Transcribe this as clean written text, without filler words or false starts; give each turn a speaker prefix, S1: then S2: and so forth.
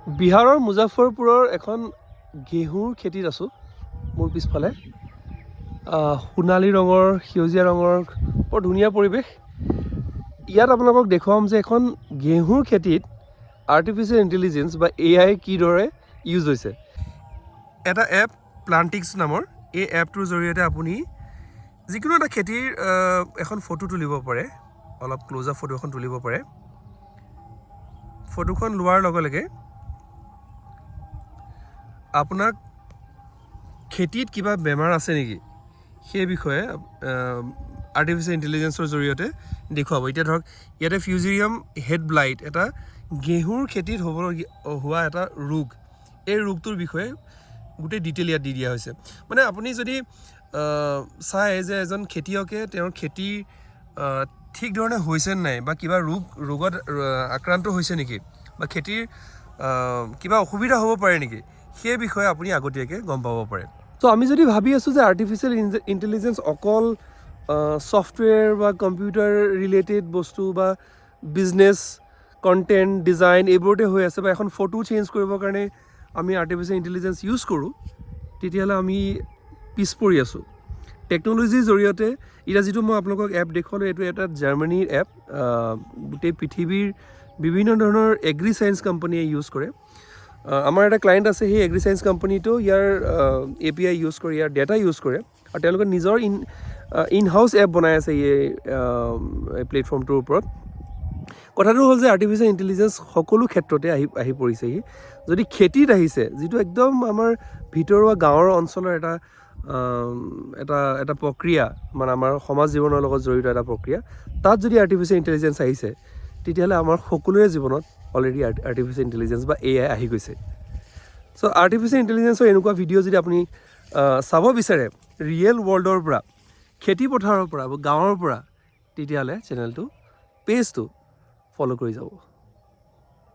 S1: বিহাৰৰ মুজাফৰপুৰৰ এখন ঘেঁহুৰ খেতিত আছোঁ মোৰ পিছফালে সোণালী ৰঙৰ সেউজীয়া ৰঙৰ বৰ ধুনীয়া পৰিৱেশ ইয়াত আপোনালোকক দেখুৱাম যে এখন ঘেঁহুৰ খেতিত আৰ্টিফিচিয়েল ইণ্টেলিজেন্স বা AI কিদৰে ইউজ হৈছে এটা এপ প্লান্টিক্স নামৰ এই এপটোৰ জৰিয়তে আপুনি যিকোনো এটা খেতিৰ এখন ফটো তুলিব পাৰে অলপ ক্লোজ আপ ফটো এখন তুলিব পাৰে ফটোখন লোৱাৰ লগে লগে আপোনাক খেতিত কিবা বেমাৰ আছে নেকি সেই বিষয়ে আৰ্টিফিচিয়েল ইণ্টেলিজেন্সৰ জৰিয়তে দেখুৱাব এতিয়া ধৰক ইয়াতে ফিউজেৰিয়াম হেড ব্লাইট এটা ঘেঁহুৰ খেতিত হোৱা এটা ৰোগ এই ৰোগটোৰ বিষয়ে গোটেই ডিটেইল ইয়াত দি দিয়া হৈছে মানে আপুনি যদি চাই যে এজন খেতিয়কে তেওঁৰ খেতি ঠিক ধৰণে হৈছে নাই বা কিবা ৰোগত আক্ৰান্ত হৈছে নেকি বা খেতিৰ কিবা অসুবিধা হ'ব পাৰে নেকি সেই বিষয়ে আপুনি আগতীয়াকৈ গম পাব পাৰে তো আমি যদি ভাবি আছোঁ যে আৰ্টিফিচিয়েল ইণ্টেলিজেন্স অকল ছফ্টৱেৰ বা কম্পিউটাৰ ৰিলেটেড বস্তু বা বিজনেছ কণ্টেণ্ট ডিজাইন এইবোৰতে হৈ আছে বা এখন ফটো চেঞ্জ কৰিবৰ কাৰণে আমি আৰ্টিফিচিয়েল ইণ্টেলিজেন্স ইউজ কৰোঁ তেতিয়াহ'লে আমি পিছ পৰি আছোঁ টেকন'লজিৰ জৰিয়তে এতিয়া যিটো মই আপোনালোকক এপ দেখুৱালোঁ এইটো এটা জাৰ্মানীৰ এপ গোটেই পৃথিৱীৰ বিভিন্ন ধৰণৰ এগ্ৰি চায়েন্স কোম্পানীয়ে ইউজ কৰে আমাৰ এটা ক্লায়েণ্ট আছে সেই এগ্ৰি চায়েন্স কোম্পানীটো ইয়াৰ API ইউজ কৰে ইয়াৰ ডেটা ইউজ কৰে আৰু তেওঁলোকে নিজৰ ইন হাউচ এপ বনাই আছে এই প্লেটফৰ্মটোৰ ওপৰত কথাটো হ'ল যে আৰ্টিফিচিয়েল ইণ্টেলিজেন্স সকলো ক্ষেত্ৰতে আহি পৰিছেহি যদি খেতিত আহিছে যিটো একদম আমাৰ ভিতৰুৱা গাঁৱৰ অঞ্চলৰ এটা প্ৰক্ৰিয়া মানে আমাৰ সমাজ জীৱনৰ লগত জড়িত এটা প্ৰক্ৰিয়া তাত যদি আৰ্টিফিচিয়েল ইণ্টেলিজেন্স আহিছে তেতিয়াহ'লে আমাৰ সকলোৰে জীৱনত অলৰেডি আৰ্টিফিচিয়েল ইণ্টেলিজেন্স বা AI আহি গৈছে চ' আৰ্টিফিচিয়েল ইণ্টেলিজেন্সৰ এনেকুৱা ভিডিঅ' যদি আপুনি চাব বিচাৰে ৰিয়েল ৱৰ্ল্ডৰ পৰা খেতি পথাৰৰ পৰা গাঁৱৰ পৰা তেতিয়াহ'লে চেনেলটো পেজটো ফ'ল' কৰি যাব